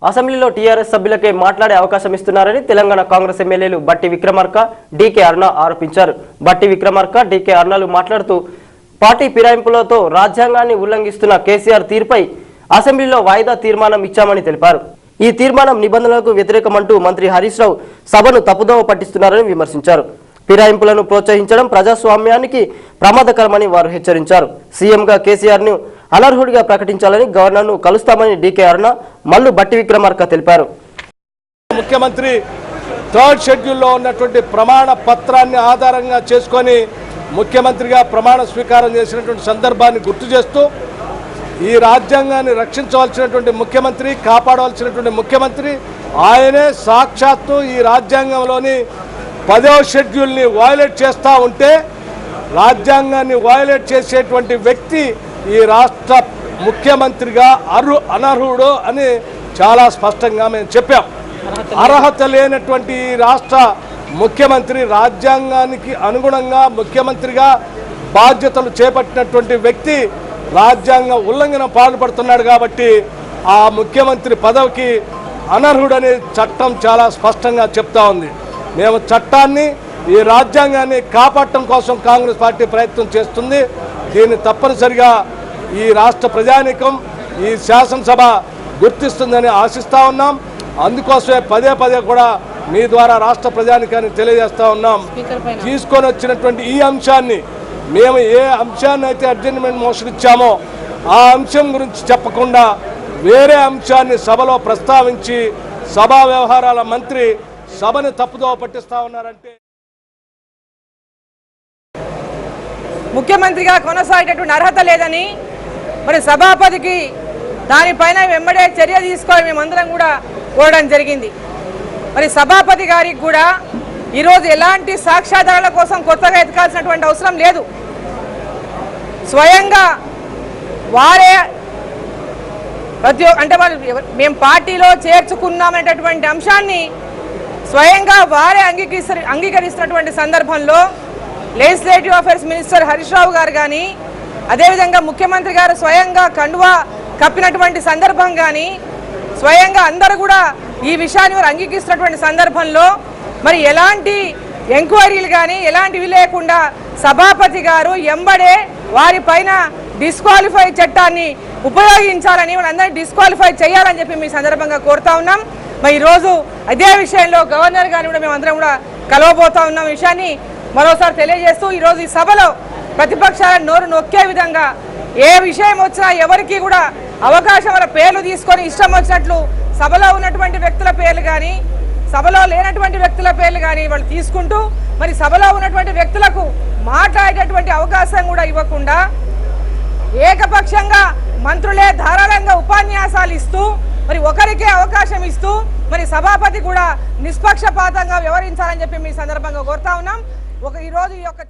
అసెంబ్లీలో టీఆర్ఎస్ సభ్యులకే మాట్లాడే అవకాశం ఇస్తున్నారని తెలంగాణ కాంగ్రెస్ ఎమ్మెల్యేలు బట్టి విక్రమార్క, డీకే అరుణ ఆరోపించారు. బట్టి విక్రమార్క, డీకే అరుణలు మాట్లాడుతూ పార్టీ ఫిరాయింపులతో రాజ్యాంగాన్ని ఉల్లంఘిస్తున్న కేసీఆర్ తీర్పై అసెంబ్లీలో వాయిదా తీర్మానం ఇచ్చామని తెలిపారు. ఈ తీర్మానం నిబంధనలకు వ్యతిరేకమంటూ మంత్రి హరీష్ రావు సభను తప్పుదోవ పట్టిస్తున్నారని విమర్శించారు. ఫిరాయింపులను ప్రోత్సహించడం ప్రజాస్వామ్యానికి ప్రమాదకరమని వారు హెచ్చరించారు. సీఎంగా కేసీఆర్ను అనర్హుడిగా ప్రకటించాలని గవర్నర్ను కలుస్తామని డీకే అరుణ, మల్లు బట్టి విక్రమార్క తెలిపారు. ముఖ్యమంత్రి థర్డ్ షెడ్యూల్లో ఉన్నటువంటి ప్రమాణ పత్రాన్ని ఆధారంగా చేసుకొని ముఖ్యమంత్రిగా ప్రమాణ స్వీకారం చేసినటువంటి సందర్భాన్ని గుర్తు చేస్తూ ఈ రాజ్యాంగాన్ని రక్షించవలసినటువంటి ముఖ్యమంత్రి, కాపాడవలసినటువంటి ముఖ్యమంత్రి ఆయనే సాక్షాత్తు ఈ రాజ్యాంగంలోని 10వ షెడ్యూల్ని వయలేట్ చేస్తూ ఉంటే రాజ్యాంగాన్ని వయలేట్ చేసేటువంటి వ్యక్తి ఈ రాష్ట్ర ముఖ్యమంత్రిగా అనర్హుడు అని చాలా స్పష్టంగా మేము చెప్పాం. అర్హత లేనటువంటి ఈ రాష్ట్ర ముఖ్యమంత్రి రాజ్యాంగానికి అనుగుణంగా ముఖ్యమంత్రిగా బాధ్యతలు చేపట్టినటువంటి వ్యక్తి రాజ్యాంగ ఉల్లంఘన పాల్పడుతున్నాడు కాబట్టి ఆ ముఖ్యమంత్రి పదవికి అనర్హుడనే చట్టం చాలా స్పష్టంగా చెప్తా ఉంది. మేము చట్టాన్ని, ఈ రాజ్యాంగాన్ని కాపాడటం కోసం కాంగ్రెస్ పార్టీ ప్రయత్నం చేస్తుంది. దీన్ని తప్పనిసరిగా ఈ రాష్ట్ర ప్రజానీకం, ఈ శాసనసభ గుర్తిస్తుందని ఆశిస్తూ ఉన్నాం. అందుకోసమే పదే పదే కూడా మీ ద్వారా రాష్ట్ర ప్రజానీకాన్ని తెలియజేస్తూ ఉన్నాం. తీసుకొని వచ్చినటువంటి ఈ అంశాన్ని, మేము ఏ అంశాన్ని అయితే అడ్జర్న్మెంట్ మోషన్ ఇచ్చామో ఆ అంశం గురించి చెప్పకుండా వేరే అంశాన్ని సభలో ప్రస్తావించి సభా వ్యవహారాల మంత్రి సభని తప్పుదోవ పట్టిస్తా ఉన్నారంటే ముఖ్యమంత్రిగా కొనసాగేటటువంటి అర్హత లేదని మరి సభాపతికి దానిపైన వెంబడే చర్య తీసుకోవాలి మేమందరం కూడా కోరడం జరిగింది. మరి సభాపతి గారికి కూడా ఈరోజు ఎలాంటి సాక్ష్యాధారాల కోసం కొత్తగా ఎతకాల్సినటువంటి అవసరం లేదు. స్వయంగా వారే అంటే వాళ్ళు మేము పార్టీలో చేర్చుకున్నామనేటటువంటి అంశాన్ని స్వయంగా వారే అంగీకరిస్తున్నటువంటి సందర్భంలో legislative affairs minister Harish Rao గారు కానీ, అదేవిధంగా ముఖ్యమంత్రి గారు స్వయంగా కండువా కప్పినటువంటి సందర్భం కానీ, స్వయంగా అందరూ కూడా ఈ విషయాన్ని వారు అంగీకరిస్తున్నటువంటి సందర్భంలో మరి ఎలాంటి ఎంక్వైరీలు కానీ ఎలాంటివి లేకుండా సభాపతి గారు ఎంబడే వారిపైన డిస్క్వాలిఫై చట్టాన్ని ఉపయోగించాలని, వాళ్ళందరినీ డిస్క్వాలిఫై చేయాలని చెప్పి మీ సందర్భంగా కోరుతా ఉన్నాం. మరి ఈరోజు అదే విషయంలో గవర్నర్ గారిని కూడా మేమందరం కూడా కలవబోతా ఉన్నాం. విషయాన్ని మరోసారి తెలియజేస్తూ ఈరోజు ఈ సభలో ప్రతిపక్షాల నోరు నొక్కే విధంగా ఏ విషయం వచ్చినా ఎవరికి కూడా అవకాశం వాళ్ళ పేర్లు తీసుకొని ఇష్టం వచ్చినట్లు సభలో ఉన్నటువంటి వ్యక్తుల పేర్లు కానీ సభలో లేనటువంటి వ్యక్తుల పేర్లు కానీ వాళ్ళు తీసుకుంటూ మరి సభలో ఉన్నటువంటి వ్యక్తులకు మాట్లాడేటటువంటి అవకాశం కూడా ఇవ్వకుండా ఏకపక్షంగా మంత్రులే ధారాళంగా ఉపన్యాసాలు ఇస్తూ మరి ఒకరికే అవకాశం ఇస్తూ మరి సభాపతి కూడా నిష్పక్షపాతంగా వ్యవహరించాలని చెప్పి మీ సందర్భంగా కోరుతా ఉన్నాం. ఈరోజు ఈ యొక్క